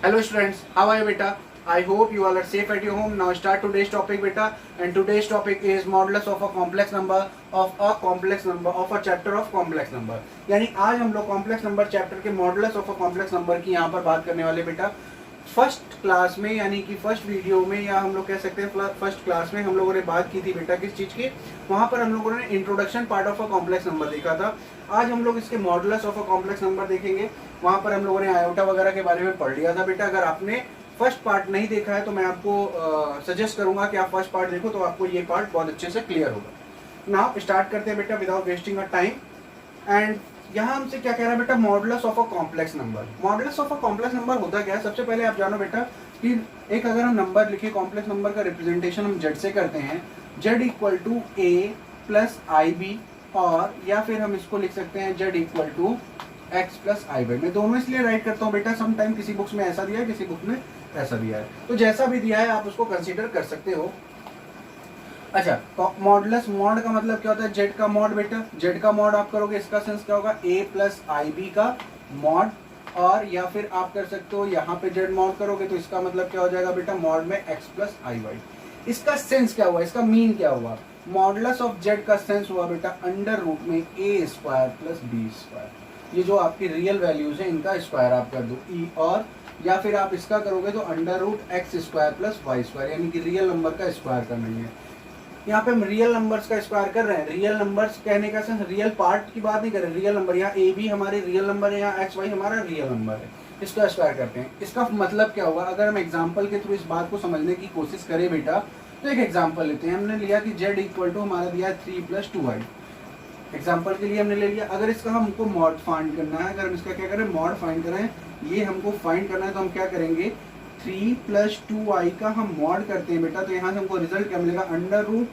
Hello students, how are you beta? I hope you all are safe at your home. Now start today's topic beta, and today's topic is modulus of a complex number of a complex number of a chapter of complex number. यानी आज हम लोग complex number chapter के modulus of a complex number की यहाँ पर बात करने वाले बेटा। फर्स्ट क्लास में यानी कि फर्स्ट वीडियो में या हम लोग कह सकते हैं फर्स्ट क्लास में हम लोगों ने बात की थी बेटा किस चीज़ की, वहाँ पर हम लोगों ने introduction part of a complex number देखा था। आज हम लोग इसके modulus of a complex number देखेंगे। वहाँ पर हम लोगों ने आयोटा वगैरह के बारे में पढ़ लिया था बेटा। अगर आपने फर्स्ट पार्ट नहीं देखा है तो मैं आपको सजेस्ट करूंगा कि आप फर्स्ट पार्ट देखो, तो आपको ये पार्ट बहुत अच्छे से क्लियर होगा। नाउ स्टार्ट करते हैं बेटा without wasting a time. And यहाँ हमसे क्या कह रहा है बेटा, modulus of a complex number. Modulus of a complex number होता क्या है? सबसे पहले आप जानो बेटा कि एक अगर हम नंबर लिखे, कॉम्प्लेक्स नंबर का रिप्रेजेंटेशन हम जेड से करते हैं, Z equal to a plus i B, और या फिर हम इसको लिख सकते हैं Z equal to x plus i Y. मैं दोनों इसलिए राइट करता हूँ बेटा, सम टाइम किसी बुक्स में ऐसा दिया है, किसी बुक में ऐसा दिया है, तो जैसा भी दिया है आप उसको कंसीडर कर सकते हो। अच्छा, मॉडुलस, मॉड का मतलब क्या होता है? जेड का मॉड बेटा। जेड का मॉड आप करोगे, इसका सेंस क्या होगा? ए प्लस आई बी का मॉड। और या फिर आप कर सकते हो यहाँ पे जेड मॉड करोगे तो इसका मतलब क्या हो जाएगा बेटा? मॉड में एक्स प्लस आई वाई। इसका सेंस क्या हुआ? इसका मीन क्या हुआ? मॉडुलस ऑफ जेड का सेंस हुआ बेटा अंडर रूट में a square plus b square. ये जो आपकी रियल वैल्यूज है इनका स्क्वायर आप कर दो ई, और या फिर आप इसका करोगे तो under root x square plus y square, यानी कि रियल नंबर का स्क्वायर करना है। यहाँ पे हम रियल नंबर्स का स्क्वायर कर रहे हैं। रियल नंबर्स कहने का सेंस रियल पार्ट की बात नहीं कर रहे, रियल नंबर। यहाँ ए बी हमारे रियल नंबर है, यहाँ एक्स वाई हमारा रियल नंबर है, इसका स्क्वायर करते हैं। इसका मतलब क्या हुआ? अगर हम एग्जाम्पल के थ्रू इस बात को समझने की कोशिश करें बेटा, तो एक एग्जाम्पल लेते हैं। हमने लिया कि जेड इक्वल टू हमारा दिया है 3 प्लस 2i। एग्जाम्पल के लिए हमने ले लिया। अगर इसका हमको मॉड फाइंड करना है, अगर हम इसका क्या करें, मॉड फाइंड करें, ये हमको फाइंड करना है, तो हम क्या करेंगे, 3 प्लस 2i का हम मॉड करते हैं बेटा, तो यहाँ से हमको रिजल्ट क्या मिलेगा? अंडर रूट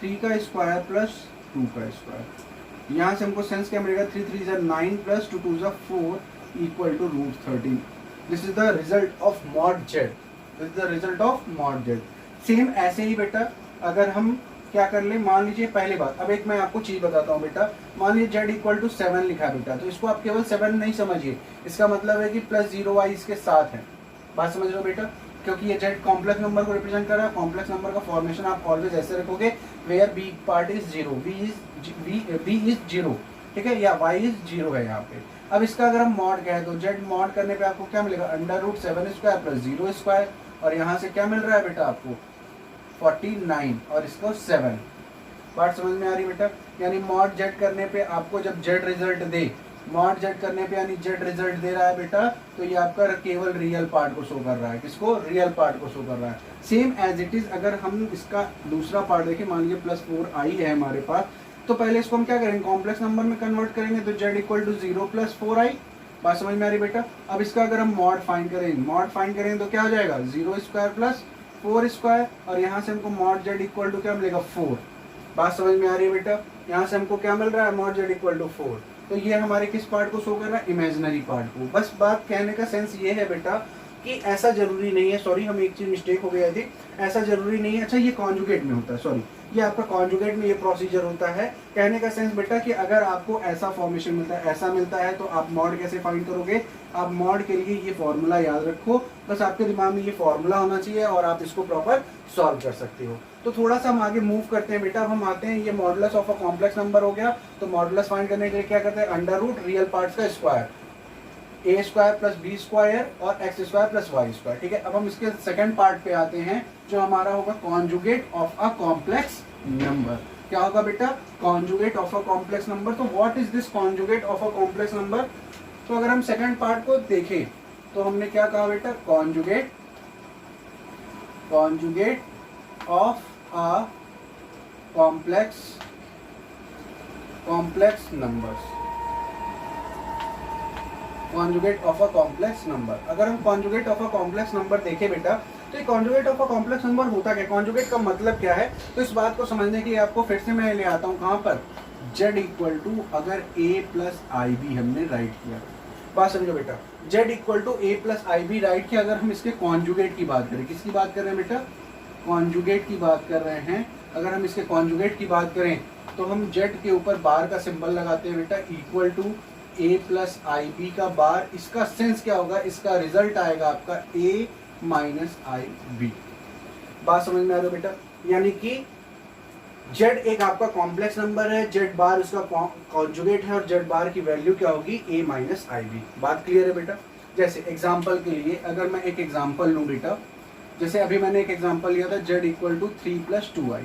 3 का स्क्वायर प्लस 2 का स्क्वायर। यहाँ से हमको सेंस क्या मिलेगा? 3 3 जा 9 प्लस 2 2 जा 4 equal to root 13। This is the result of mod z. This is the result of mod z. Same ऐसे ही बेटा अगर हम क्या कर ले, मान लीजिए पहले बात, अब एक मैं आपको चीज बताता हूँ बेटा। मान लीजिए जेड इक्वल टू 7 लिखा है बेटा, तो इसको आप केवल 7 नहीं समझिए, इसका मतलब है कि प्लस 0i इसके साथ है। बात समझ रहे हो बेटा? क्योंकि ये जेड कॉम्प्लेक्स नंबर को रिप्रेजेंट कर रहा है। कॉम्प्लेक्स नंबर का फॉर्मेशन आप ऑलवेज ऐसे रखोगे, where b part is 0, b is 0, ठीक है, या वाई इज 0 है यहाँ पे। अब इसका अगर हम मॉड कहें तो जेड मॉड करने पे आपको क्या मिलेगा? Under root 7 square plus 0 square, और यहाँ से क्या मिल रहा है बेटा आपको? 49, और इसको 7। बात समझ में आ रही बेटा? यानी मॉड जेड करने पे आपको जब जेड रिजल्ट दे, मॉड जेड करने पे यानी जेड रिजल्ट दे रहा है बेटा, तो ये आपका केवल रियल पार्ट को शो कर रहा है। किसको? रियल पार्ट को शो कर रहा है। सेम एज इट इज अगर हम इसका दूसरा पार्ट देखें, मान लीजिए प्लस 4i है हमारे पास, तो पहले इसको हम क्या करेंगे? कॉम्प्लेक्स नंबर में कन्वर्ट करेंगे, तो Z equal to 0 plus 4i। बात समझ में आ रही बेटा? अब इसका अगर हम मॉड फाइंड करेंगे तो क्या हो जाएगा? 0 स्क्वायर प्लस 4 स्क्वायर, और यहाँ से हमको मॉड जेड इक्वल टू क्या मिलेगा? 4। बात समझ में आ रही है बेटा? यहाँ से हमको क्या मिल रहा है? Mod z equal to 4। तो ये हमारे किस पार्ट को शो कर रहा है? इमेजिनरी पार्ट को। बस बात कहने का सेंस ये है बेटा कि ऐसा जरूरी नहीं है, सॉरी हम एक चीज मिस्टेक हो गया थी, ऐसा जरूरी नहीं है। अच्छा, ये कॉन्जुगेट में होता है, सॉरी ये आपका कॉन्जुगेट में ये प्रोसीजर होता है। कहने का सेंस बेटा कि अगर आपको ऐसा फॉर्मेशन मिलता है, ऐसा मिलता है, तो आप मॉड कैसे फाइंड करोगे? आप मॉड के लिए ये फॉर्मूला याद रखो, बस आपके दिमाग में ये फॉर्मूला होना चाहिए और आप इसको प्रॉपर सॉल्व कर सकते हो। तो थोड़ा सा हम आगे मूव करते हैं बेटा। अब हम आते हैं, ये modulus of a complex number हो गया, तो मॉडुलस फाइंड करने के लिए क्या करते हैं? अंडर रूट रियल पार्ट्स का square, a square plus b square और x square plus y square, ठीक है। अब हम इसके सेकंड पार्ट पे आते हैं, जो हमारा होगा conjugate of a complex number. क्या होगा बेटा? Conjugate of a complex number. तो what is this conjugate of a complex number? तो अगर हम सेकंड पार्ट को देखें तो हमने क्या कहा बेटा? Conjugate of a complex numbers. Conjugate of a complex number. अगर हम conjugate of a complex number देखें बेटा, तो ये conjugate of a complex number होता क्या? कॉन्जुगेट का मतलब क्या है? तो इस बात को समझने के लिए आपको फिर से मैं ले आता हूँ कहाँ पर? जेड इक्वल टू अगर a प्लस आई बी हमने राइट किया, बात समझो बेटा, z equal to a plus i b write किया। अगर हम इसके कॉन्जुगेट की बात करें, किसकी बात कर रहे हैं बेटा? कॉन्जुगेट की बात कर रहे हैं। अगर हम इसके कॉन्जुगेट की बात करें तो हम जेड के ऊपर बार का सिंबल लगाते हैं बेटा, equal to a plus i b का बार, इसका सेंस क्या होगा, इसका रिजल्ट आएगा आपका ए माइनस आई बी। बात समझ में आ रही है बेटा? यानी कि z एक आपका कॉम्प्लेक्स नंबर है, z बार उसका कॉन्जुगेट है और z बार की वैल्यू क्या होगी, a माइनस आई बी। बात क्लियर है बेटा? जैसे एग्जांपल के लिए अगर मैं एक एग्जांपल लूँ बेटा, जैसे अभी मैंने एक एग्जांपल लिया था z equal to 3 plus 2i,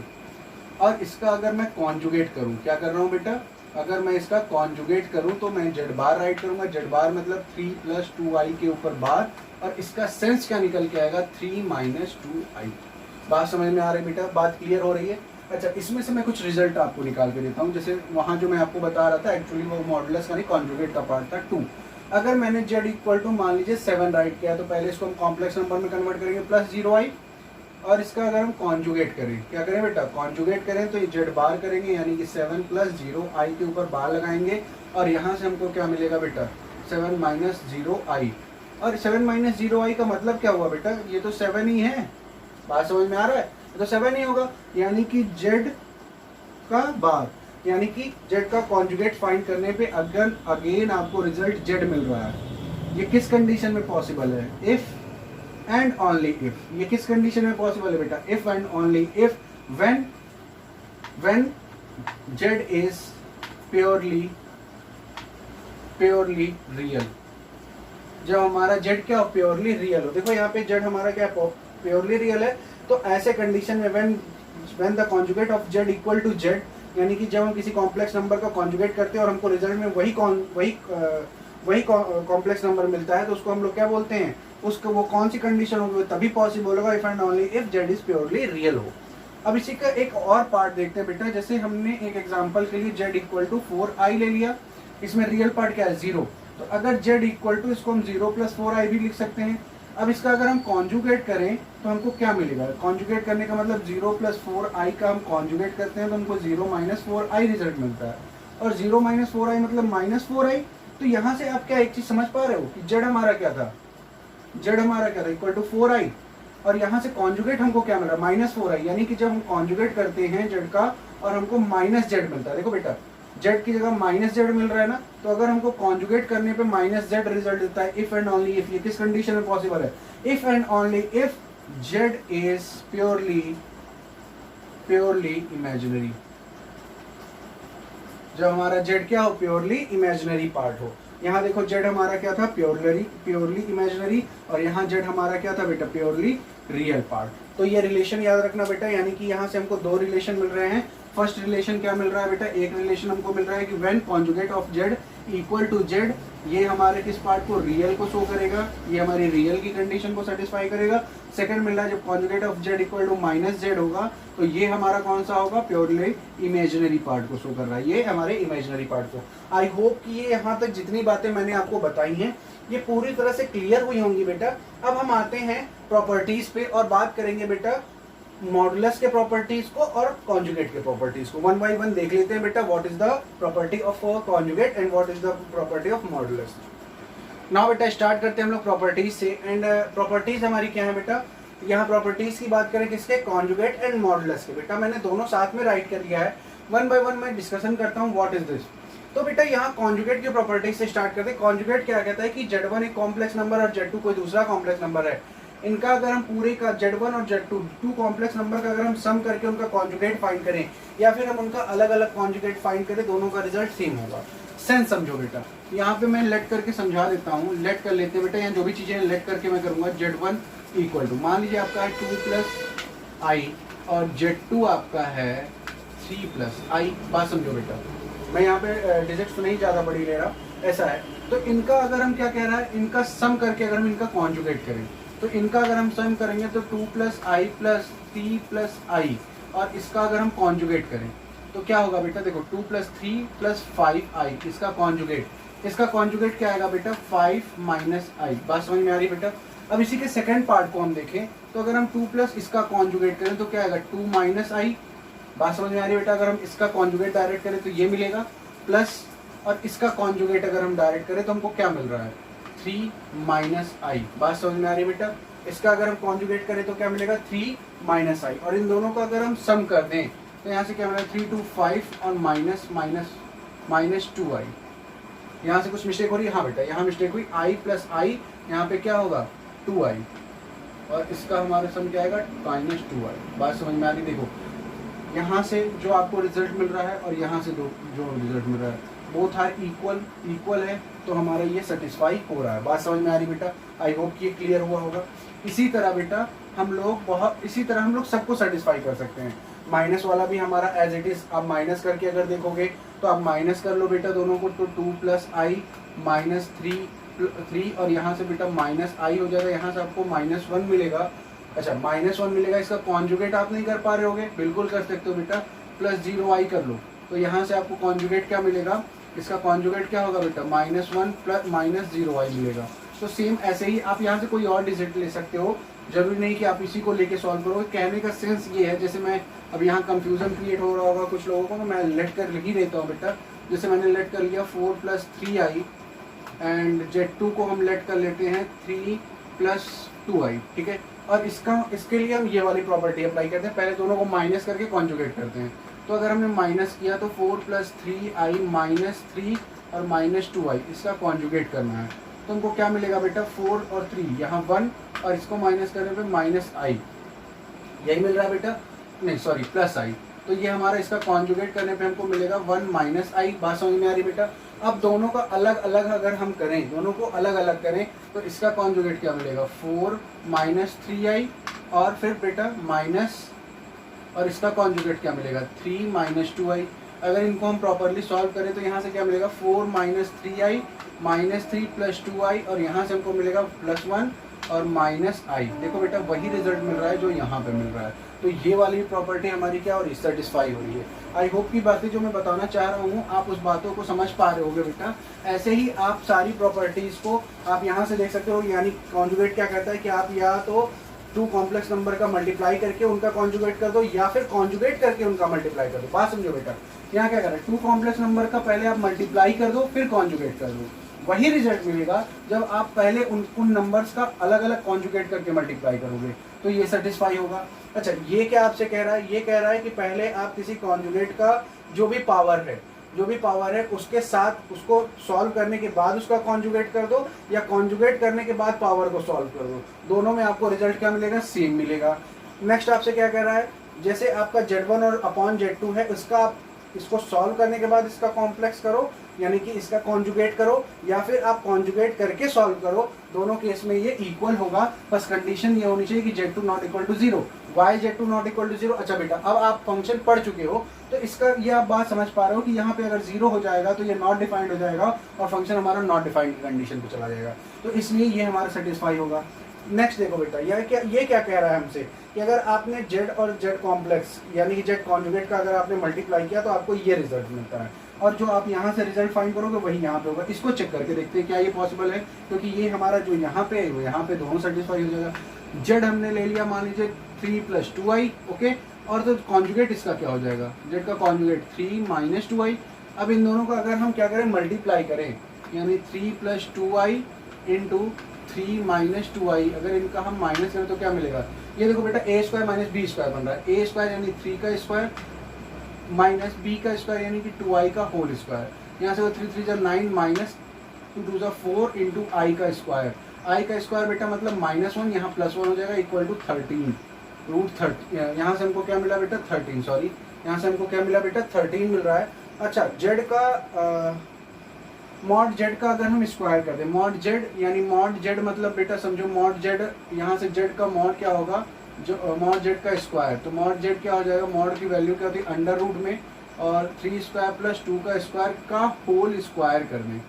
और इसका अगर मैं कॉन्जुगेट करूँ, क्या कर रहा हूँ बेटा, अगर मैं इसका कॉन्जुगेट करूँ तो मैं z बार राइट करूँगा, z बार मतलब 3 प्लस 2i के ऊपर बार, और इसका सेंस क्या निकल के आएगा, 3 माइनस 2i। बात समझ में आ रही है बेटा? बात क्लियर हो रही है? अच्छा, इसमें से मैं कुछ रिजल्ट आपको निकाल के देता हूँ। जैसे वहाँ जो मैं आपको बता रहा था एक्चुअली वो मॉडुलस का नहीं, कॉन्जुगेट का पार्ट था 2। अगर मैंने z इक्वल टू मान लीजिए 7 राइट किया, तो पहले इसको हम कॉम्प्लेक्स नंबर में कन्वर्ट करेंगे प्लस 0i, और इसका अगर हम कॉन्जुगेट करें, क्या करें बेटा, कॉन्जुगेट करें तो ये z बार करेंगे, यानी कि 7 प्लस 0i के ऊपर बार लगाएंगे, और यहाँ से हमको क्या मिलेगा बेटा, 7 माइनस 0i। और 7 माइनस 0i का मतलब क्या हुआ बेटा, ये तो 7 ही है। बात समझ में आ रहा है? तो 7 ही होगा, यानी कि z का बार, यानी कि z का कॉन्जुगेट फाइंड करने पे अगर अगेन आपको रिजल्ट z मिल रहा है, ये किस कंडीशन में पॉसिबल है, इफ एंड ओनली इफ। ये किस कंडीशन में पॉसिबल है बेटा, if and only if when z is purely real. जब हमारा z क्या प्योरली रियल हो, देखो यहाँ पे z हमारा क्या प्योरली रियल है, तो ऐसे कंडीशन में when the conjugate of z equal to z, यानी कि जब हम किसी कॉम्प्लेक्स नंबर का कॉन्जुगेट करते हैं और हमको रिजल्ट में वही कॉम्प्लेक्स नंबर मिलता है, तो उसको हम लोग क्या बोलते हैं, उसको वो कौन सी कंडीशन होगी, तभी पॉसिबल होगा if and only if z is purely real हो। अब इसी का एक और पार्ट देखते हैं बेटा। जैसे हमने एक एग्जांपल के लिए z इक्वल टू 4i ले लिया, इसमें रियल पार्ट क्या है, 0, तो अगर z इक्वल टू इसको हम 0 प्लस 4i भी लिख सकते हैं। अब इसका अगर हम कॉन्जुगेट करें तो हमको क्या मिलेगा, कॉन्जुगेट करने का मतलब 0 प्लस 4i का हम कॉन्जुगेट करते हैं तो हमको 0 माइनस 4i रिजल्ट मिलता है, और 0 माइनस 4i मतलब माइनस 4i। तो यहाँ से आप क्या एक चीज समझ पा रहे हो कि z हमारा क्या था, इक्वल टू 4i, और यहाँ से कॉन्जुगेट हमको क्या मिल रहा है, माइनस 4i, यानी कि जब हम कॉन्जुगेट करते हैं z का और हमको माइनस z मिलता है, देखो बेटा z की जगह माइनस z मिल रहा है ना, तो अगर हमको कॉन्जुगेट करने पे माइनस z रिजल्ट देता है, इफ एंड ओनली इफ। ये किस कंडीशन में पॉसिबल है, if and only if z is purely imaginary. जब हमारा z क्या हो, प्योरली इमेजिनरी पार्ट हो। यहाँ देखो z हमारा क्या था, प्योरली इमेजिनरी, और यहाँ z हमारा क्या था बेटा, प्योरली रियल पार्ट। तो ये रिलेशन याद रखना बेटा, यानी कि यहाँ से हमको दो रिलेशन मिल रहे हैं। फर्स्ट रिलेशन क्या मिल रहा है बेटा, एक रिलेशन हमको मिल रहा है कि when conjugate of z equal to z, ये हमारे किस पार्ट को, रियल को शो करेगा, ये हमारी रियल की कंडीशन को सेटिस्फाई करेगा। सेकंड मिल रहा है जब conjugate of z equal to minus z होगा, तो ये हमारा कौन सा होगा, प्योरली इमेजिनरी पार्ट को शो कर रहा है, ये हमारे इमेजिनरी पार्ट को। आई होप कि ये यहाँ तक जितनी बातें मैंने आपको बताई हैं ये पूरी तरह से क्लियर हुई होंगी बेटा। अब हम आते हैं प्रॉपर्टीज पे और बात करेंगे बेटा मॉडुलस के प्रॉपर्टीज को और कॉन्जुगेट के प्रॉपर्टीज को। वन बाय वन देख लेते हैं बेटा, what is the property of conjugate and what is the property of modulus. Now बेटा स्टार्ट करते हैं हम लोग प्रॉपर्टीज से। एंड प्रॉपर्टीज हमारी क्या है बेटा, यहाँ प्रॉपर्टीज की बात करें किसके, कॉन्जुगेट एंड मॉडुलस के। बेटा मैंने दोनों साथ में राइट कर लिया है, वन बाय वन मैं डिस्कशन करता हूँ व्हाट इज दिस। तो बेटा यहाँ कॉन्जुगेट की प्रॉपर्टीज से स्टार्ट करते हैं। कॉन्जुगेट क्या कहता है कि z1 एक कॉम्प्लेक्स नंबर और z2 कोई दूसरा कॉम्प्लेक्स नंबर है, इनका अगर हम पूरे का z1 और z2 टू कॉम्प्लेक्स नंबर का अगर हम सम करके उनका कॉन्जुगेट फाइंड करें या फिर हम उनका अलग अलग कॉन्जुगेट फाइंड करें, दोनों का रिजल्ट सेम होगा। सेंस समझो बेटा, यहाँ पे मैं लेट करके समझा देता हूँ। लेट कर लेते हैं बेटा, यहाँ जो भी चीजें लेट करके मैं करूंगा। z1 इक्वल टू मान लीजिए आपका है 2 प्लस आई और z2 आपका है 3 प्लस आई। बात समझो बेटा, मैं यहाँ पे डिजिट्स नहीं ज्यादा बड़ी ले रहा, ऐसा है। तो इनका अगर हम क्या कह रहा है, इनका सम करके अगर हम इनका कॉन्जुगेट करें तो इनका अगर हम सम करेंगे तो 2 प्लस आई प्लस 3 प्लस आई, और इसका अगर हम कॉन्जुगेट करें तो क्या होगा बेटा, देखो 2 प्लस 3 प्लस 5 आई, इसका कॉन्जुगेट क्या आएगा बेटा, 5 माइनस आई। बात समझ में आ रही है बेटा। अब इसी के सेकंड पार्ट को हम देखें तो अगर हम 2 प्लस इसका कॉन्जुगेट करें तो क्या आएगा, 2 माइनस आई। बात समझ में आ रही है बेटा। अगर हम इसका कॉन्जुगेट डायरेक्ट करें तो ये मिलेगा प्लस, और इसका कॉन्जुगेट अगर हम डायरेक्ट करें तो हमको क्या मिल रहा है, 3 माइनस आई। बात समझ में आ रही है बेटा। इसका अगर हम कॉन्जुगेट करें तो क्या मिलेगा, 3 माइनस आई, और इन दोनों का अगर हम सम कर दें तो यहाँ से क्या मिलेगा, 3 to 5 और माइनस 2 आई। यहाँ से कुछ मिस्टेक हो रही है, हाँ बेटा यहाँ मिस्टेक हुई, i प्लस आई, यहाँ पे क्या होगा 2i, और इसका हमारा सम क्या आएगा -2i। बात समझ में आ रही? देखो यहाँ से जो आपको रिजल्ट मिल रहा है और यहाँ से जो रिजल्ट मिल रहा है बोथ आर इक्वल है, तो हमारा ये सेटिस्फाई हो रहा है। बात समझ में आ रही बेटा? आई होप कि ये क्लियर हुआ होगा। इसी तरह बेटा हम लोग सबको सेटिस्फाई कर सकते हैं। माइनस वाला भी हमारा एज इट इज, आप माइनस करके अगर देखोगे तो आप माइनस कर लो बेटा दोनों को, तो 2 प्लस आई माइनस 3 और यहाँ से बेटा माइनस आई हो जाएगा, यहाँ से आपको -1 मिलेगा। अच्छा -1 मिलेगा, इसका कॉन्जुगेट आप नहीं कर पा रहे होगे, बिल्कुल कर सकते हो बेटा, +0i कर लो, तो यहाँ से आपको कॉन्जुगेट क्या मिलेगा, इसका कॉन्जुगेट क्या होगा बेटा -1 प्लस -0i मिलेगा। तो सेम ऐसे ही आप यहाँ से कोई और डिजिट ले सकते हो, जरूरी नहीं कि आप इसी को लेके सॉल्व करो। कहने का सेंस ये है, जैसे मैं अब यहाँ कंफ्यूजन क्रिएट हो रहा होगा कुछ लोगों को, तो मैं लेट कर ही देता हूँ बेटा। जैसे मैंने लेट कर लिया 4 + 3i एंड Z2 को हम लेट कर लेते हैं 3 + 2i, ठीक है। और इसके लिए हम ये वाली प्रॉपर्टी अप्लाई करते हैं, पहले दोनों को माइनस करके कॉन्जुगेट करते हैं। तो अगर हमने माइनस किया तो 4 + 3i -3 और -2i, इसका कॉन्जुगेट करना है, तो हमको क्या मिलेगा बेटा 4 और 3, यहाँ 1 और इसको माइनस करने पे -i, यही मिल रहा है बेटा, नहीं सॉरी +i। तो ये हमारा इसका कॉन्जुगेट करने पे हमको मिलेगा 1 - i। बात समझ में आ रही बेटा? अब दोनों का अलग अलग अगर हम करें, दोनों को अलग अलग करें तो इसका कॉन्जुगेट क्या मिलेगा 4 - 3i और फिर बेटा माइनस, और इसका कॉन्जुगेट क्या मिलेगा 3 - 2i। अगर इनको हम प्रॉपरली सॉल्व करें तो यहाँ से क्या मिलेगा 4 - 3i -3 + 2i, और यहाँ से हमको मिलेगा +1 और -i। देखो बेटा वही रिजल्ट मिल रहा है जो यहाँ पे मिल रहा है। तो ये वाली प्रॉपर्टी हमारी क्या हो रही है, सेटिस्फाई हो रही है। आई होप की बातें जो मैं बताना चाह रहा हूँ आप उस बातों को समझ पा रहे होगे बेटा। ऐसे ही आप सारी प्रॉपर्टीज को आप यहाँ से देख सकते हो, यानी कॉन्जुगेट क्या कहता है कि आप या तो 2 कॉम्प्लेक्स नंबर का मल्टीप्लाई करके उनका कॉन्जुगेट कर दो, या फिर कॉन्जुगेट करके उनका मल्टीप्लाई कर दो। बात समझो बेटा, यहाँ क्या कर रहा है 2 कॉम्प्लेक्स नंबर का पहले आप मल्टीप्लाई कर दो फिर कॉन्जुगेट कर दो। वही रिजल्ट मिलेगा जब आप पहले उन नंबर्स का अलग अलग कॉन्जुगेट करके मल्टीप्लाई करोगे, तो ये सेटिस्फाई होगा। अच्छा ये क्या आपसे कह रहा है, ये कह रहा है कि पहले आप किसी कॉन्जुगेट का जो भी पावर है उसके साथ उसको सॉल्व करने के बाद उसका कॉन्जुगेट कर दो, या कॉन्जुगेट करने के बाद पावर को सॉल्व कर दो, दोनों में आपको रिजल्ट क्या मिलेगा, सेम मिलेगा। नेक्स्ट आपसे क्या कह रहा है, जैसे आपका Z1 और अपॉन Z2 है, इसको सॉल्व करने के बाद इसका कॉम्प्लेक्स करो, यानी कि इसका कॉन्जुगेट करो, या फिर आप कॉन्जुगेट करके सॉल्व करो, दोनों केस में ये इक्वल होगा। बस कंडीशन ये होनी चाहिए कि Z2 ≠ = 0, y Z2 ≠ = 0। अच्छा बेटा अब आप फंक्शन पढ़ चुके हो तो इसका ये आप बात समझ पा रहे हो कि यहाँ पे अगर 0 हो जाएगा तो ये नॉट डिफाइंड हो जाएगा और फंक्शन हमारा नॉट डिफाइंड की कंडीशन पे चला जाएगा, तो इसलिए ये हमारा सेटिस्फाई होगा। नेक्स्ट देखो बेटा ये क्या कह रहा है हमसे कि अगर आपने Z और Z कॉम्प्लेक्स यानी कि Z कॉन्जुगेट का अगर आपने मल्टीप्लाई किया तो आपको ये रिजल्ट मिलता है, और जो आप यहाँ से रिजल्ट फाइंड करोगे वही यहाँ पे होगा। इसको चेक करके देखते हैं क्या ये पॉसिबल है, क्योंकि ये हमारा जो यहाँ पे है वो यहाँ पे दोनों सेटिस्फाई हो जाएगा। Z हमने ले लिया मान लीजिए 3 + 2i, ओके, और तो कॉन्जुगेट इसका क्या हो जाएगा, Z का कॉन्जुगेट 3 - 2i। अब इन दोनों का अगर हम क्या करें मल्टीप्लाई करें, यानी 3 + 2i × 3 - 2i, अगर इनका हम माइनस करें तो क्या मिलेगा, ये देखो बेटा a² - b² बन रहा है, a² यानी 3 का स्क्वायर माइनस b का स्क्वायर यानी कि 2i का होल स्क्वायर, यहाँ से 3 3 9 -2 2 4 × i का स्क्वायर, i का स्क्वायर बेटा मतलब -1, यहाँ +1 हो जाएगा इक्वल टू 13 √13। यहाँ से हमको क्या मिला बेटा 13, सॉरी यहाँ से हमको क्या मिला बेटा 13 मिल रहा है। अच्छा Z का मॉड Z का अगर हम स्क्वायर कर दें, मॉड Z यानी मॉड Z मतलब बेटा समझो मॉड Z, यहाँ से Z का मॉड क्या होगा, जो मॉड Z का स्क्वायर, तो मॉड Z क्या हो जाएगा, मॉड की वैल्यू क्या होती है √ में, और 3² + 2 का स्क्वायर का होल स्क्वायर करने,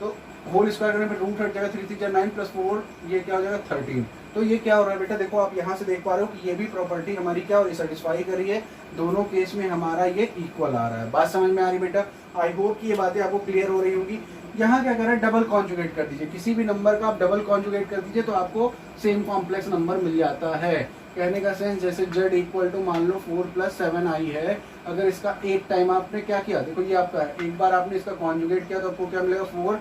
तो होल स्क्वायर करने पे रूट हट जाएगा, 3 3 9 + 4 ये क्या हो जाएगा 13। तो ये क्या हो रहा है बेटा, देखो आप यहाँ से देख पा रहे हो कि ये भी प्रॉपर्टी हमारी क्या हो रही है, सेटिस्फाई कर रही है, दोनों केस में हमारा ये इक्वल आ रहा है। बात समझ में आ रही बेटा? आई होप कि ये बातें आपको क्लियर हो रही होंगी। यहाँ क्या कर रहा है, डबल कॉन्जुगेट कर दीजिए, किसी भी नंबर का आप डबल कॉन्जुगेट कर दीजिए तो आपको सेम कॉम्प्लेक्स नंबर मिल जाता है। कहने का सेंस जैसे Z = मान लो 4 + 7i है, अगर इसका एक टाइम आपने क्या किया, देखो ये आपका है, एक बार आपने इसका कॉन्जुगेट किया तो आपको क्या मिलेगा 4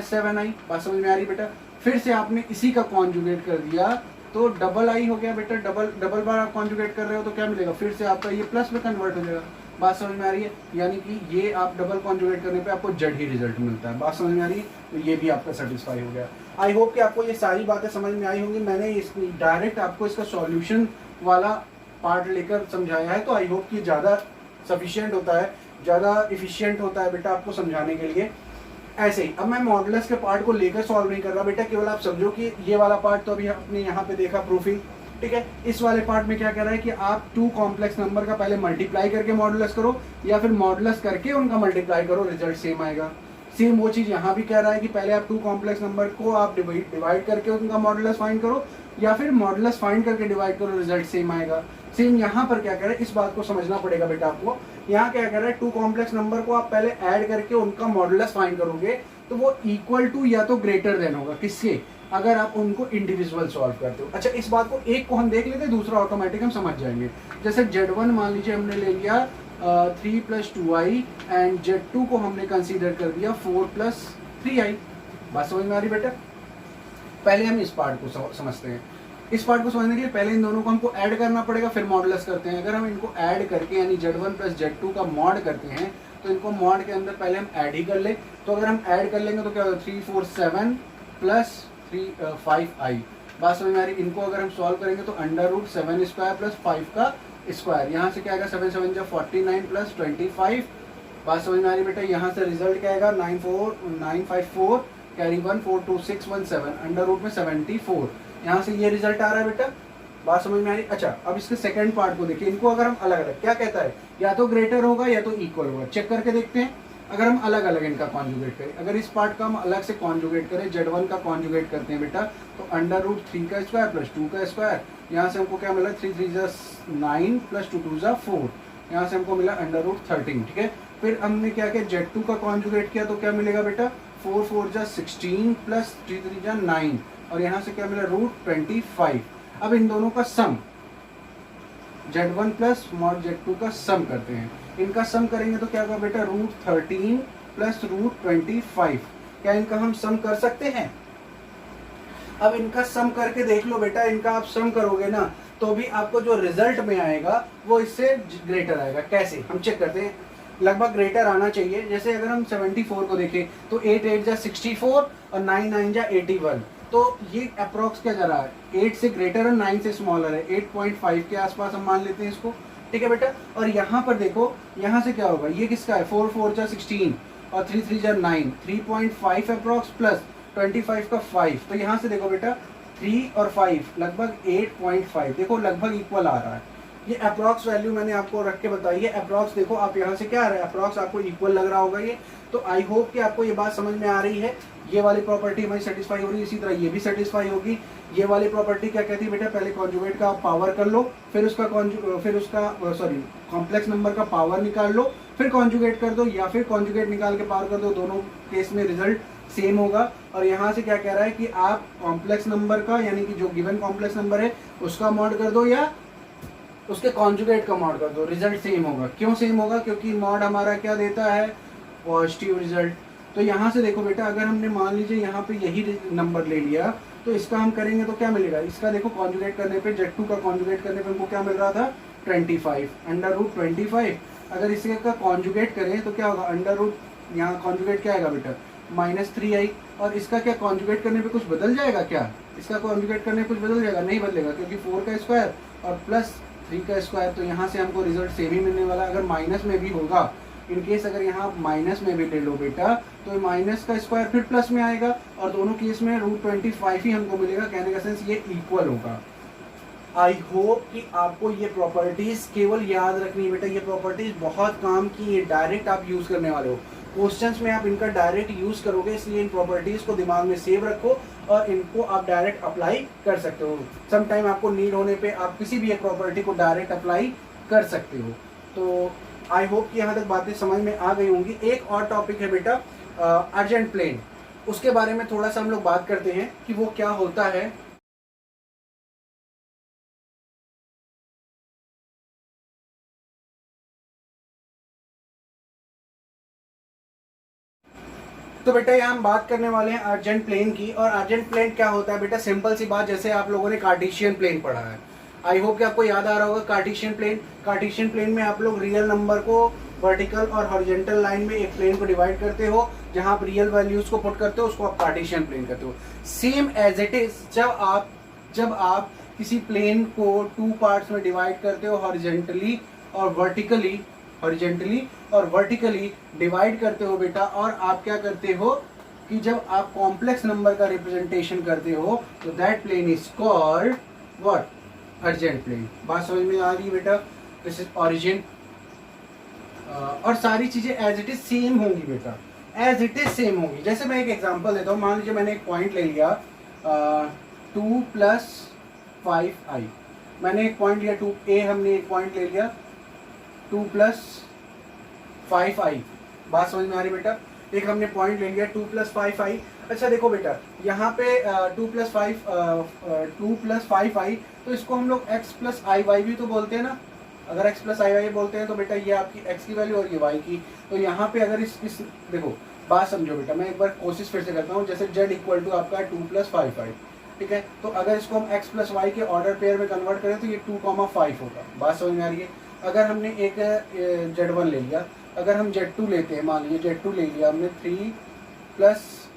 - 7i। बात समझ में आ रही बेटा? फिर से आपने इसी का कॉन्जुगेट कर दिया तो डबल i हो गया बेटा, डबल बार आप कॉन्जुगेट कर रहे हो तो क्या मिलेगा, फिर से आपका ये प्लस में कन्वर्ट हो जाएगा। बात समझ में आ रही है? यानी कि ये आप डबल कॉन्जुगेट करने पे आपको जेड ही रिजल्ट मिलता है। बात समझ में आ रही है? तो ये भी आपका सेटिस्फाई हो गया। आई होप कि आपको ये सारी बातें समझ में आई होंगी। मैंने इस डायरेक्ट आपको इसका सॉल्यूशन वाला पार्ट लेकर समझाया है, तो आई होप कि ज़्यादा सफिशिएंट होता है, ज़्यादा इफिशियंट होता है बेटा आपको समझाने के लिए। ऐसे ही अब मैं मॉडुलस के पार्ट को लेकर सॉल्व नहीं कर रहा बेटा, केवल आप समझो कि ये वाला पार्ट तो अभी आपने यहाँ पे देखा प्रूफिंग, ठीक है। इस वाले पार्ट में क्या कह रहा है कि आप टू कॉम्प्लेक्स नंबर का पहले मल्टीप्लाई करके मॉडुलस करो या फिर मॉडुलस करके उनका मल्टीप्लाई करो, रिजल्ट सेम आएगा। सेम वो चीज़ यहाँ भी कह रहा है कि पहले आप टू कॉम्प्लेक्स नंबर को आप डिवाइड करके उनका मॉडुलस फाइंड करो या फिर मॉडुलस फाइंड करके डिवाइड करो, रिजल्ट सेम आएगा। सेम यहाँ पर क्या कह रहा है, इस बात को समझना पड़ेगा बेटा आपको। यहाँ क्या कह रहा है, टू कॉम्प्लेक्स नंबर को आप पहले ऐड करके उनका मॉडुलस फाइंड करोगे तो वो इक्वल टू या तो ग्रेटर देन होगा किसके, अगर आप उनको इंडिविजुअल सॉल्व करते हो। अच्छा, इस बात को एक को हम देख लेते हैं, दूसरा ऑटोमेटिक हम समझ जाएंगे। जैसे Z1 मान लीजिए हमने ले लिया 3 + 2i एंड Z2 को हमने कंसीडर कर दिया 4 + 3i। बात समझ में आ रही बेटा? पहले हम इस पार्ट को समझते हैं। इस पार्ट को समझने के लिए पहले इन दोनों को हमको ऐड करना पड़ेगा, फिर मॉडुलस करते हैं। अगर हम इनको ऐड करके यानी Z1 + Z2 का मॉड करते हैं तो इनको मॉड के अंदर पहले हम ऐड ही कर ले। तो अगर हम ऐड कर लेंगे तो क्या होगा, 3 4 7 + 3 5i। बात समझ में आ रही? इनको अगर हम सॉल्व करेंगे तो √7² + 5 का स्क्वायर, यहाँ से क्या आएगा 7 7 जा 49 + 25। बात समझ में आ रही बेटा? यहाँ से रिजल्ट क्या आएगा 954 कैरी 1 4 2 6 1 7 अंडर रूट में 74। यहाँ से ये रिजल्ट आ रहा है बेटा। बात समझ में आ रही? अच्छा, अब इसके सेकंड पार्ट को देखिए। इनको अगर हम अलग अलग, क्या कहता है, या तो ग्रेटर होगा या तो इक्वल होगा। चेक करके देखते हैं। अगर हम अलग अलग इनका कॉन्जुगेट करें, अगर इस पार्ट का हम अलग से कॉन्जुगेट करें, Z1 का कॉन्जुगेट करते हैं बेटा, तो √3 का स्क्वायर + 2 का स्क्वायर, यहाँ से हमको क्या मिला 3 3 जा 9 + 2 2 जा 4, यहाँ से हमको मिला √13, ठीक है। फिर हमने क्या किया, Z2 का कॉन्जुगेट किया तो क्या मिलेगा बेटा 4 4 जा 16 + 3 3 जा 9 और यहाँ से क्या मिला √25। अब इन दोनों का सम Z1 + mod Z2 का सम करते हैं। इनका सम करेंगे तो क्या होगा बेटा √13 + √25। क्या इनका हम सम कर सकते हैं? अब इनका सम करके देख लो बेटा। इनका आप सम करोगे ना तो भी आपको जो रिजल्ट में आएगा वो इससे ग्रेटर आएगा। कैसे, हम चेक करते हैं। लगभग ग्रेटर आना चाहिए। जैसे अगर हम 74 को देखें तो 8 8 जा 64 और 9 9 जा 81, तो ये अप्रोक्स क्या जा रहा है, 8 से ग्रेटर है 9 से स्मॉलर है, 8.5 के आसपास हम मान लेते हैं इसको, ठीक है बेटा। और यहाँ पर देखो, यहाँ से क्या होगा, ये किसका है 4 4 जा 16 और 3 3 जा 9, 3.5 अप्रोक्स प्लस 25 का 5, तो यहाँ से देखो बेटा 3 और 5 लगभग 8.5, देखो लगभग इक्वल आ रहा है। ये अप्रॉक्स वैल्यू मैंने आपको रख के बताई है। अप्रॉक्स देखो आप यहाँ से क्या आ रहा है, अप्रॉक्स आपको इक्वल लग रहा होगा ये। तो आई होप कि आपको ये बात समझ में आ रही है। ये वाली प्रॉपर्टी हमारी सेटिस्फाई हो रही है, इसी तरह ये भी सेटिस्फाई होगी। ये वाली प्रॉपर्टी क्या कहती है बेटा, पहले कॉन्जुगेट का आप पावर कर लो, फिर उसका कॉम्प्लेक्स नंबर का पावर निकाल लो, फिर कॉन्जुगेट कर दो, या फिर कॉन्जुगेट निकाल के पावर कर दो। दोनों केस में रिजल्ट सेम होगा। और यहाँ से क्या कह रहा है कि आप कॉम्प्लेक्स नंबर का यानी कि जो गिवन कॉम्प्लेक्स नंबर है उसका मॉड कर दो या उसके कॉन्जुगेट का मॉड कर दो, रिजल्ट सेम होगा। क्यों सेम होगा? क्योंकि मॉड हमारा क्या देता है, पॉजिटिव रिजल्ट। तो यहाँ से देखो बेटा, अगर हमने मान लीजिए यहाँ पे यही नंबर ले लिया तो इसका हम करेंगे तो क्या मिलेगा, इसका देखो कॉन्जुगेट करने पे, Z2 का कॉन्जुगेट करने पे हमको क्या मिल रहा था 25 √25। अगर इसी का कॉन्जुगेट करें तो क्या होगा, अंडर रूट, यहाँ कॉन्जुगेट क्या आएगा बेटा -3i। और इसका क्या कॉन्जुगेट करने पे कुछ बदल जाएगा क्या? इसका कॉन्जुगेट करने पे कुछ बदल जाएगा? नहीं बदलेगा, क्योंकि 4 का स्क्वायर और प्लस 3 का स्क्वायर, तो यहाँ से हमको रिजल्ट सेम ही मिलने वाला। अगर माइनस में भी होगा, इन केस अगर यहाँ माइनस में भी ले लो बेटा, तो माइनस का स्क्वायर फिर प्लस में आएगा और दोनों केस में √25 ही हमको मिलेगा। कहने का सेंस ये इक्वल होगा। आई होप कि आपको ये प्रॉपर्टीज केवल याद रखनी है बेटा। ये प्रॉपर्टीज बहुत काम की है, डायरेक्ट आप यूज करने वाले हो, क्वेश्चंस में आप इनका डायरेक्ट यूज करोगे। इसलिए इन प्रॉपर्टीज को दिमाग में सेव रखो और इनको आप डायरेक्ट अप्लाई कर सकते हो। सम टाइम आपको नीड होने पे आप किसी भी एक प्रॉपर्टी को डायरेक्ट अप्लाई कर सकते हो। तो आई होप कि यहाँ तक बातें समझ में आ गई होंगी। एक और टॉपिक है बेटा अर्जेंट प्लेन, उसके बारे में थोड़ा सा हम लोग बात करते हैं कि वो क्या होता है। तो बेटा यहाँ हम बात करने वाले हैं अर्जेंट प्लेन की। और अर्जेंट प्लेन क्या होता है बेटा, सिंपल सी बात, जैसे आप लोगों ने कार्टेशियन प्लेन पढ़ा है। आई होप कि आपको याद आ रहा होगा कार्टेशियन प्लेन। कार्टेशियन प्लेन में आप लोग रियल नंबर को वर्टिकल और हॉरिजॉन्टल लाइन में एक प्लेन को डिवाइड करते हो, जहां आप रियल वैल्यूज को पुट करते हो उसको आप कार्टेशियन प्लेन करते हो। सेम एज इट इज जब आप किसी प्लेन को 2 पार्ट्स में डिवाइड करते हो, हॉरिजॉन्टली और वर्टिकली डिवाइड करते हो बेटा, और आप क्या करते हो कि जब आप कॉम्प्लेक्स नंबर का रिप्रेजेंटेशन करते हो तो that plane is called what? Argand plane. बात समझ में आ रही है बेटा? This is origin. और सारी चीजें एज इट इज सेम होंगी बेटा, एज इट इज सेम होंगी। जैसे मैं एक एग्जांपल देता हूँ, मान लीजिए मैंने एक पॉइंट ले लिया 2 + 5i। मैंने एक पॉइंट लिया 2a, हमने एक पॉइंट ले लिया 2 + 5i। बात समझ में आ रही बेटा? एक हमने पॉइंट ले लिया 2 + 5i। अच्छा देखो बेटा, यहाँ पे 2 + 5i, तो इसको हम लोग x + iy भी तो बोलते हैं ना। अगर x + iy बोलते हैं तो बेटा ये आपकी x की वैल्यू और ये y की। तो यहाँ पे अगर इस देखो, बात समझो बेटा, मैं एक बार कोशिश फिर से करता हूँ। जैसे z = आपका 2 + 5i, ठीक है। तो अगर इसको हम x + y के ऑर्डर पेयर में कन्वर्ट करें तो ये 2,5 होगा। बात समझ में आ रही है? अगर हमने एक z1 ले लिया, अगर हम z2 लेते हैं, मान लीजिए z2 ले लिया हमने 3 +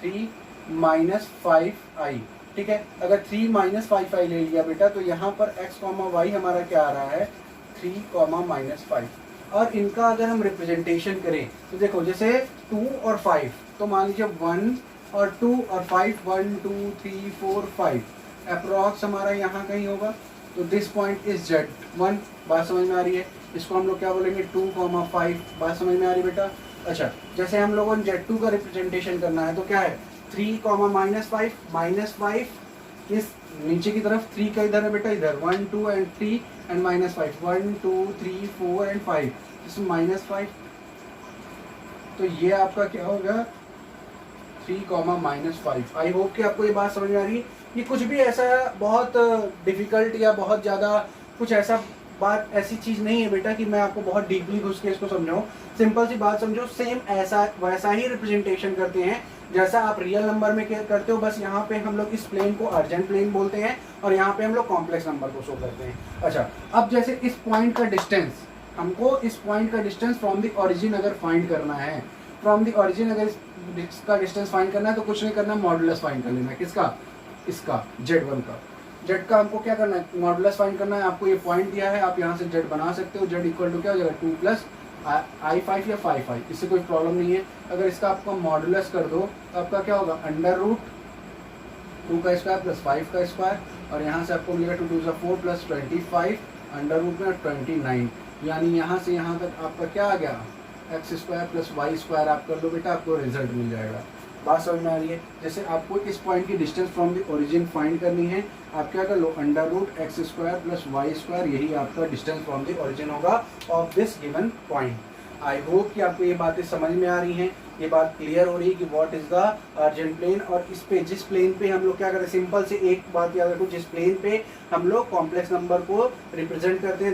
3 - 5i, ठीक है। अगर 3 - 5i ले लिया बेटा, तो यहाँ पर x, y हमारा क्या आ रहा है? 3, -5। और इनका अगर हम रिप्रेजेंटेशन करें तो देखो, जैसे 2 और 5, तो मान लीजिए 1 और 2 और 5, 1 2 3 4 5 अप्रॉक्स हमारा यहाँ कहीं होगा। तो दिस पॉइंट इज z1। बात समझ में आ रही है? इसको हम लोग क्या बोलेंगे? 2, 5। बात समझ में आ रही बेटा? अच्छा, जैसे हम लोगों ने z2 का रिप्रेजेंटेशन करना है तो क्या है? 3, -5 इस नीचे की तरफ, 3 का इधर है बेटा, इधर 1 2 एंड 3 एंड -5, 1 2 3 4 एंड 5, इसमें -5। तो ये आपका क्या होगा? 3, -5। आई होप कि आपको ये बात समझ में आ रही है। ये कुछ भी ऐसा बहुत डिफिकल्ट या बहुत ज़्यादा कुछ ऐसा बात ऐसी चीज़ नहीं है बेटा कि मैं आपको बहुत डीपली घुस के इसको समझाऊँ। सिंपल सी बात समझो, सेम ऐसा वैसा ही रिप्रेजेंटेशन करते हैं जैसा आप रियल नंबर में करते हो। बस यहाँ पे हम लोग इस प्लेन को अर्जेंट प्लेन बोलते हैं और यहाँ पे हम लोग कॉम्प्लेक्स नंबर को शो करते हैं। अच्छा, अब जैसे इस पॉइंट का डिस्टेंस, हमको इस पॉइंट का डिस्टेंस फ्रॉम द ओरिजिन अगर फाइंड करना है, फ्रॉम द ओरिजिन अगर इसका डिस्टेंस फाइंड करना है तो कुछ नहीं करना, मॉडुलस फाइंड कर लेना है। किसका? इसका, z1 का। z का हमको क्या करना है? मॉडुलस फाइंड करना है। आपको ये पॉइंट दिया है, आप यहाँ से z बना सकते हो। z = क्या हो जाएगा? 2 + i5 या 5i, इससे कोई प्रॉब्लम नहीं है। अगर इसका आपका मॉडुलस कर दो तो आपका क्या होगा? √2 का स्क्वायर + 5 का स्क्वायर, और यहाँ से आपको मिलेगा 2 2 4 + 25 √29। यानी यहाँ से यहाँ तक आपका क्या आ गया? x² + y² आप कर लो बेटा, आपको रिजल्ट मिल जाएगा। बात समझ में आ रही है? जैसे आपको इस पॉइंट की distance from the origin find करनी है, आप क्या कर लो? √x² + y², यही आपका डिस्टेंस फ्रॉम द ओरिजिन होगा of this given point. I hope कि आपको ये बातें समझ में आ रही हैं, ये बात क्लियर हो रही है कि what is the Argand plane. और इस पे, जिस प्लेन पे हम लोग क्या करते हैं, सिंपल से एक बात याद रखो, जिस प्लेन पे हम लोग कॉम्प्लेक्स नंबर को रिप्रेजेंट करते हैं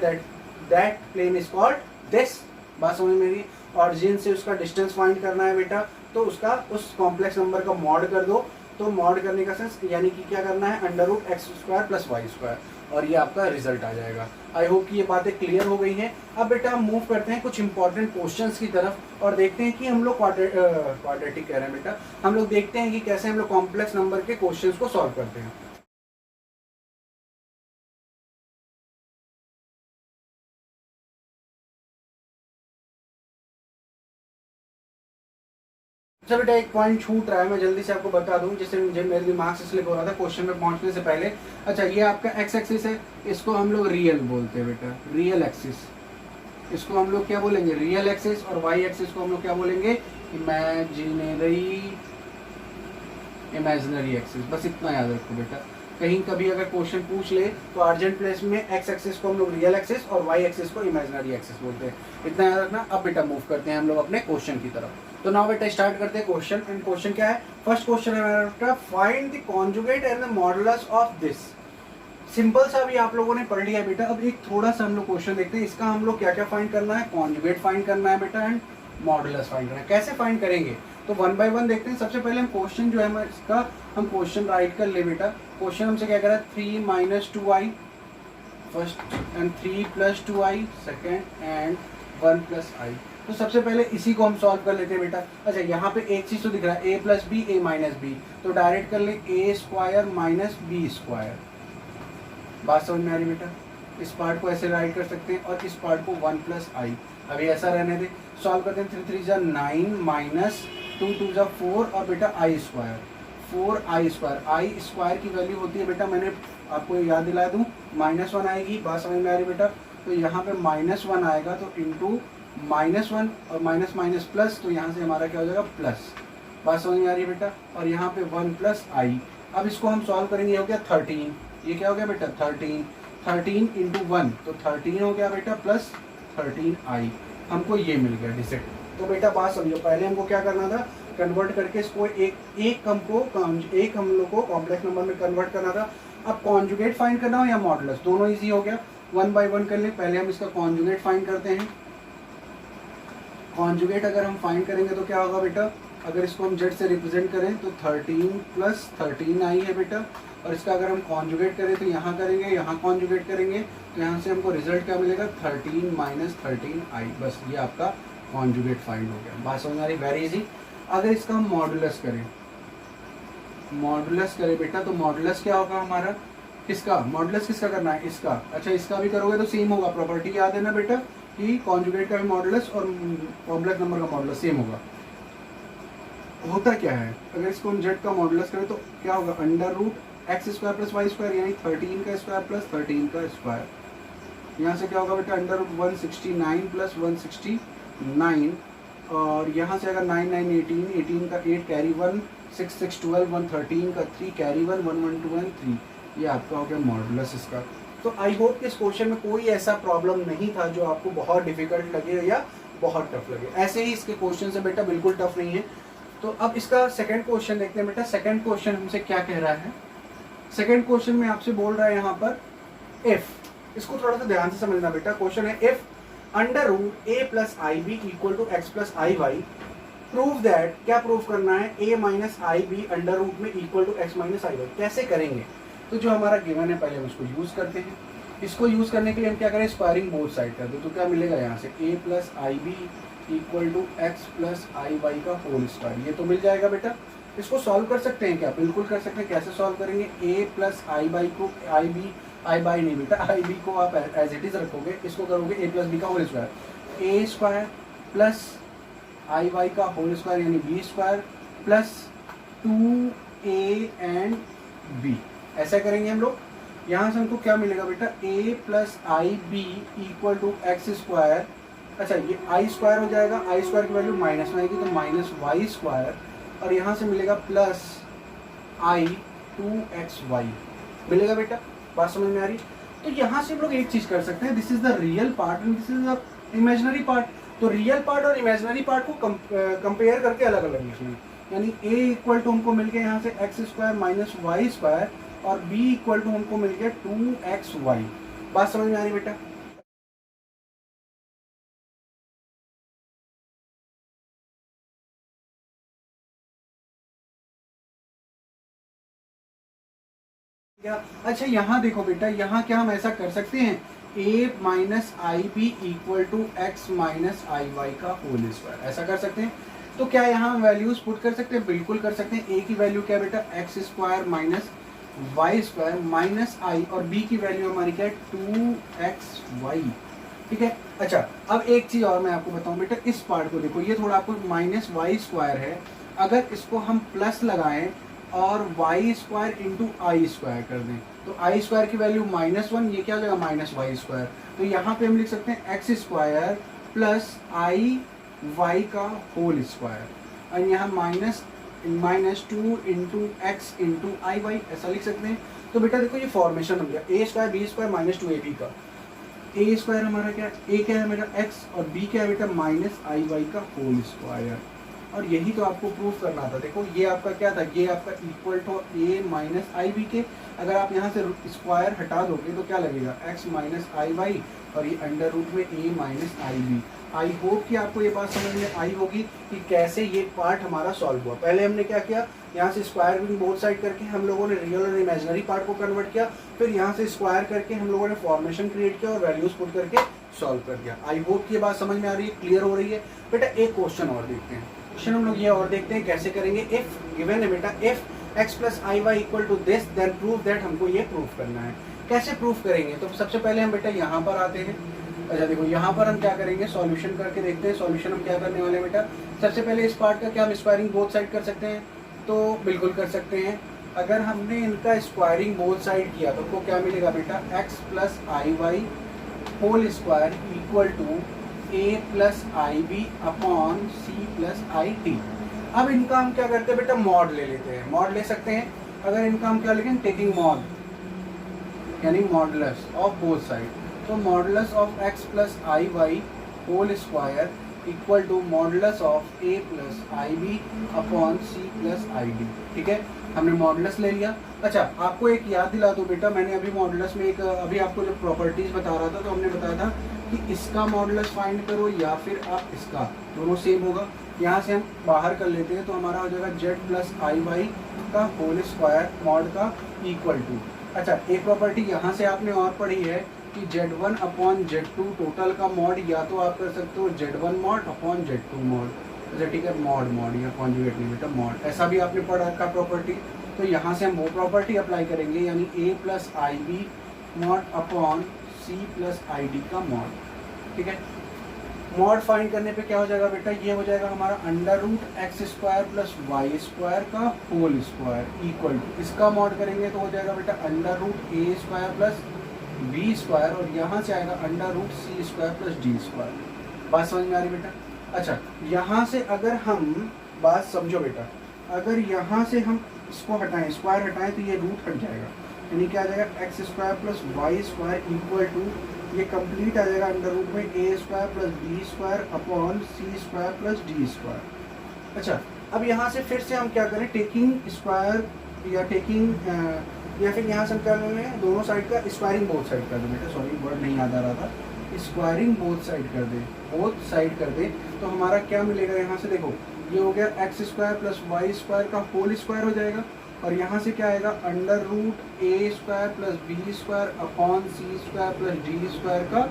that plane is called this. बात समझ में आ रही है? ऑरिजिन से उसका डिस्टेंस फाइंड करना है बेटा, तो उसका उस कॉम्प्लेक्स नंबर का मॉड कर दो। तो मॉड करने का सेंस यानी कि क्या करना है? √x² + y², और ये आपका रिजल्ट आ जाएगा। आई होप कि ये बातें क्लियर हो गई हैं। अब बेटा हम मूव करते हैं कुछ इंपॉर्टेंट क्वेश्चंस की तरफ और देखते हैं कि हम लोग क्वाड्रेटिक कह रहे हैं बेटा, हम लोग देखते हैं कि कैसे हम लोग कॉम्प्लेक्स नंबर के क्वेश्चंस को सॉल्व करते हैं। अच्छा बेटा, एक पॉइंट छूट रहा है, मैं जल्दी से आपको बता दूं, जिससे मुझे मेरे दिमाग से स्लिप हो रहा था क्वेश्चन में पहुंचने से पहले। अच्छा, ये आपका एक्स एक्सिस है, इसको हम लोग रियल बोलते हैं बेटा, रियल एक्सिस। इसको हम लोग क्या बोलेंगे? Real axis. और वाई एक्सिस को हम लोग क्या बोलेंगे? Imaginary axis. बस इतना याद रखो बेटा, कहीं कभी अगर क्वेश्चन पूछ ले तो अर्जेंट प्लेस में एक्स एक्सिस को हम लोग रियल एक्सिस और वाई एक्सिस को इमेजिनरी एक्सिस बोलते हैं। इतना याद रखना। अब बेटा मूव करते हैं हम लोग अपने क्वेश्चन की तरफ। तो नाउ बेटा स्टार्ट करते हैं क्वेश्चन। एंड क्वेश्चन क्या है? फर्स्ट क्वेश्चन है मेरा बेटा, find the conjugate and the modulus of this. Simple सा भी आप लोगों ने पढ़ लिया बेटा। अब एक थोड़ा सा हम लोग क्वेश्चन देखते हैं, इसका हम लोग क्या क्या फाइंड करना है? कॉन्जुगेट फाइंड करना है बेटा, एंड मॉडुलस फाइंड करना है। कैसे फाइंड करेंगे? तो 1 बाय 1 देखते हैं। सबसे पहले हम क्वेश्चन जो है इसका हम क्वेश्चन राइट कर ले बेटा। क्वेश्चन हमसे क्या कह रहा है? 3 - 2i first and 3 plus 2i, second and 1 plus i. तो सबसे पहले इसी को हम सॉल्व कर लेते हैं बेटा। अच्छा यहाँ पे एक चीज़ तो दिख रहा है, a plus b a minus b, तो डायरेक्ट कर ले a square minus b square. बात समझ में आ रही बेटा? इस पार्ट को ऐसे राइट कर सकते हैं और इस पार्ट को 1 प्लस आई। अभी ऐसा रहने दे, सॉल्व करते हैं। 3 3 जा 9 माइनस 2 2 जा 4 और बेटा आई स्क्वायर, 4 आई स्क्वायर। आई स्क्वायर की वैल्यू होती है बेटा, मैंने आपको याद दिला दूँ, -1 आएगी। बात समझ में आ रही बेटा? तो यहाँ पे -1 आएगा, तो इंटू -1 और माइनस माइनस प्लस, तो यहाँ से हमारा क्या हो जाएगा प्लस। बात समझ में आ रही है बेटा? और यहाँ पे 1 प्लस आई। अब इसको हम सॉल्व करेंगे, हो गया 13। ये क्या हो गया बेटा 13, 13 इंटू 1 तो 13 हो गया बेटा, प्लस 13i। हमको ये मिल गया डिजिट। तो बेटा बात समझो, पहले हमको क्या करना था, कन्वर्ट करके इसको एक हम लोग को कॉम्प्लेक्स नंबर में कन्वर्ट करना था। अब कॉन्जुगेट फाइंड करना हो या मॉडुलस, दोनों इजी हो गया। 1 बाई 1 कर ले। पहले हम इसका कॉन्जुगेट फाइंड करते हैं। कॉन्जुगेट अगर हम फाइंड करेंगे तो क्या होगा बेटा, अगर इसको हम z से रिप्रेजेंट करें तो 13 प्लस 13i है बेटा। और इसका अगर हम कॉन्जुगेट करें तो यहाँ करेंगे, यहाँ कॉन्जुगेट करेंगे, तो यहाँ से हमको रिजल्ट क्या मिलेगा 13 माइनस 13i। बस ये आपका कॉन्जुगेट फाइंड हो गया। बात समझ आ रही? Very easy. अगर इसका हम मॉडुलस करें, मॉडुलस करें बेटा, तो मॉडुलस क्या होगा हमारा, किसका मॉडुलस किसका करना है, इसका। अच्छा इसका भी करोगे तो सेम होगा। प्रॉपर्टी याद है ना बेटा कि कॉन्जुगेट का भी मॉडुलस और कॉम्प्लेक्स नंबर का मॉडुलस सेम होगा। होता क्या है, अगर इसको हम z का मॉडुलस करें तो क्या होगा, under root x square plus y square, यानी 13 का स्क्वायर प्लस 13 का स्क्वायर। यहाँ से क्या होगा बेटा, अंडर रूट 169 प्लस 169, और यहाँ से अगर 9 9 18, 18 का 8 कैरी 1, 6 6 12, 113 का 3 कैरी 1, 1 1 2 1 3। ये आपका हो गया मॉडुलस इसका। तो आई होप इस क्वेश्चन में कोई ऐसा प्रॉब्लम नहीं था जो आपको बहुत डिफिकल्ट लगे या बहुत टफ लगे। ऐसे ही इसके क्वेश्चन से बेटा बिल्कुल टफ नहीं है। तो अब इसका सेकंड क्वेश्चन देखते हैं बेटा। सेकंड क्वेश्चन हमसे क्या कह रहा है, सेकंड क्वेश्चन में आपसे बोल रहा है यहाँ पर इफ, इसको थोड़ा सा ध्यान से समझना बेटा। क्वेश्चन है if under root a plus i b equal to x plus i y, prove that, क्या प्रूव करना है, a minus i b under root में equal to x minus i y. कैसे करेंगे, तो जो हमारा गिवन है पहले हम उसको यूज करते हैं। इसको यूज करने के लिए हम क्या करें, स्क्वायरिंग बोथ साइड कर दो, तो क्या मिलेगा यहाँ से a plus i b equal to x plus i y का होल स्क्वायर। ये तो मिल जाएगा बेटा। इसको सॉल्व कर सकते हैं क्या, बिल्कुल कर सकते हैं। कैसे सॉल्व करेंगे, a प्लस आई बाई को आई बाई नहीं बेटा, आई बी को आप एज इट इज रखोगे, इसको करोगे a प्लस बी का whole square, a square plus i y का होल स्क्वायर यानी b square plus 2a and b। ऐसा करेंगे हम लोग। यहाँ से हमको क्या मिलेगा बेटा, a plus i b equal to x square. अच्छा ये आई स्क्वायर हो जाएगा, आई स्क्वायर की वैल्यू माइनस में आएगी तो माइनस वाई स्क्वायर, और यहाँ से मिलेगा प्लस आई 2xy मिलेगा बेटा। बात समझ में आ रही? तो यहाँ से हम लोग एक चीज कर सकते हैं, this is the real part and this is the imaginary part. तो रियल पार्ट और इमेजिनरी पार्ट को कंपेयर करके अलग अलग लिखना है। यानी a इक्वल टू हमको मिल गया यहाँ से x square minus y square, और b इक्वल टू हमको मिल गया 2xy। बात समझ में आ रही बेटा? अच्छा यहाँ देखो बेटा, यहाँ क्या हम ऐसा कर सकते हैं, a minus i b equal to x minus i y का होल स्क्वायर, ऐसा कर सकते हैं। तो क्या यहाँ हम वैल्यूज पुट कर सकते हैं, बिल्कुल कर सकते हैं। a की वैल्यू क्या है बेटा, x square minus y square minus i, और b की वैल्यू हमारी क्या है 2xy। ठीक है। अच्छा अब एक चीज और मैं आपको बताऊं बेटा, इस पार्ट को देखो, ये थोड़ा आपको माइनस वाई स्क्वायर है, अगर इसको हम प्लस लगाएं और वाई स्क्वायर इंटू आई स्क्वायर कर दें तो आई स्क्वायर की वैल्यू -1, ये क्या हो जाएगा माइनस वाई स्क्वायर। तो यहाँ पे हम लिख सकते हैं x square plus i y का होल स्क्वायर, और यहाँ -2 इंटू एक्स इंटू आई वाई, ऐसा लिख सकते हैं। तो बेटा देखो ये फॉर्मेशन हो गया, ए स्क्वायर बी स्क्वायर -2ab का, ए स्क्वायर हमारा क्या है, ए क्या है मेरा एक्स, और बी क्या है बेटा माइनस आई वाई का होल स्क्वायर। और यही तो आपको प्रूफ करना था। देखो ये आपका क्या था, ये आपका equal to a minus i b के, अगर आप यहाँ से स्क्वायर हटा दोगे तो क्या लगेगा x माइनस आई वाई, और ये अंडर रूट में a minus i b. I hope कि आपको ये बात समझ में आई होगी कि कैसे ये पार्ट हमारा सॉल्व हुआ। पहले हमने क्या किया, यहाँ से स्क्वायर विंग बोथ साइड करके हम लोगों ने रियल और इमेजिनरी पार्ट को कन्वर्ट किया, फिर यहाँ से स्क्वायर करके हम लोगों ने फॉर्मेशन क्रिएट किया और वैल्यूज पुट करके सॉल्व कर दिया। आई होप कि ये बात समझ में आ रही है, क्लियर हो रही है। बेटा एक क्वेश्चन और देखते हैं, क्वेश्चन हम लोग ये और देखते हैं कैसे करेंगे। इफ गिवन है बेटा, if x plus i y equal to this then prove that, हमको ये प्रूफ करना है। कैसे प्रूफ करेंगे, तो सबसे पहले हम बेटा यहाँ पर आते हैं। अच्छा देखो यहाँ पर हम क्या करेंगे, सॉल्यूशन करके देखते हैं। सॉल्यूशन हम क्या करने वाले हैं बेटा, सबसे पहले इस पार्ट का क्या हम स्क्वायरिंग बोथ साइड कर सकते हैं, तो बिल्कुल कर सकते हैं। अगर हमने इनका स्क्वायरिंग बोथ साइड किया तो आपको क्या मिलेगा बेटा, x plus i y whole square equal to a plus i b upon c plus i t. अब इनका हम क्या करते हैं बेटा, मॉड ले लेते हैं। मॉड ले सकते हैं, अगर इनका हम क्या लिखेंगे, टेकिंग मॉड यानी मॉडुलस ऑफ बोथ साइड। तो modulus of x plus i y whole square equal to modulus of a plus i b upon c plus i d. ठीक है, हमने मॉडुलस ले लिया। अच्छा आपको एक याद दिला दो बेटा, मैंने अभी मॉडुलस में एक अभी आपको जो प्रॉपर्टीज बता रहा था तो हमने बताया था कि इसका मॉडुलस फाइंड करो या फिर आप इसका, दोनों सेम होगा। यहाँ से हम बाहर कर लेते हैं तो हमारा हो जाएगा z प्लस आई वाई का होल स्क्वायर मॉड का इक्वल टू। अच्छा एक प्रॉपर्टी यहाँ से आपने और पढ़ी है कि z1 अपॉन z2 टोटल का मॉड, या तो आप कर सकते हो z1 mod upon z2 mod. अच्छा ठीक है, मॉड मॉड या कॉन्जुगेट नहीं बेटा, मॉड, ऐसा भी आपने पढ़ा रखा प्रॉपर्टी। तो यहाँ से हम वो प्रॉपर्टी अप्लाई करेंगे, यानी a plus i b mod upon c plus i d का मॉड। ठीक है, मॉड फाइंड करने पे क्या हो जाएगा बेटा, ये हो जाएगा हमारा under root x square plus y square का होल स्क्वायर इक्वल टू, इसका मॉड करेंगे तो हो जाएगा बेटा under root a square plus b square, और यहाँ से आएगा under root c square plus d square. बात समझ में आ रही बेटा। अच्छा यहाँ से अगर हम बात समझो बेटा, अगर यहाँ से हम इसको हटाएं, स्क्वायर हटाएं तो ये रूट हट जाएगा, यानी क्या आ जाएगा x square plus y square equal to, ये कंप्लीट आ जाएगा अंडर रूट में a square plus b square upon c square plus d square. अच्छा अब यहाँ से फिर से हम क्या करें, टेकिंग स्क्वायर या टेकिंग या फिर यहाँ से हम क्या कर रहे हैं, दोनों साइड का स्क्वायरिंग बोथ साइड कर दे बेटा, सॉरी वर्ड नहीं याद आ रहा था, स्क्वायरिंग बोथ साइड कर दे, बोथ साइड कर दे तो हमारा क्या मिलेगा, यहाँ से देखो ये हो गया x square plus y square का होल स्क्वायर हो जाएगा, और यहाँ से क्या आएगा under root a square plus b square upon c square plus d square का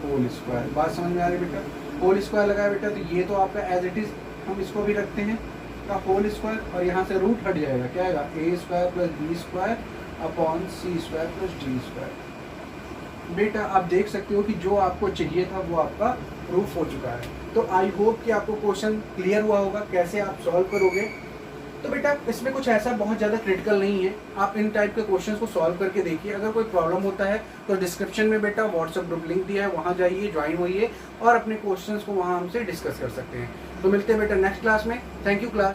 होल स्क्वायर। बात समझ में आ रही है बेटा, होल स्क्वायर लगाया बेटा तो ये तो आपका एज इट इज हम इसको भी रखते हैं का होल स्क्वायर, और यहाँ से रूट हट जाएगा, क्या आएगा a square plus b square upon c square plus d square. बेटा आप देख सकते हो कि जो आपको चाहिए था वो आपका प्रूफ हो चुका है। तो आई होप कि आपको क्वेश्चन क्लियर हुआ होगा कैसे आप सॉल्व करोगे। तो बेटा इसमें कुछ ऐसा बहुत ज़्यादा क्रिटिकल नहीं है, आप इन टाइप के क्वेश्चंस को सॉल्व करके देखिए। अगर कोई प्रॉब्लम होता है तो डिस्क्रिप्शन में बेटा व्हाट्सएप ग्रुप लिंक दिया है, वहाँ जाइए, ज्वाइन होइए और अपने क्वेश्चंस को वहाँ हमसे डिस्कस कर सकते हैं। तो मिलते हैं बेटा नेक्स्ट क्लास में। Thank you class.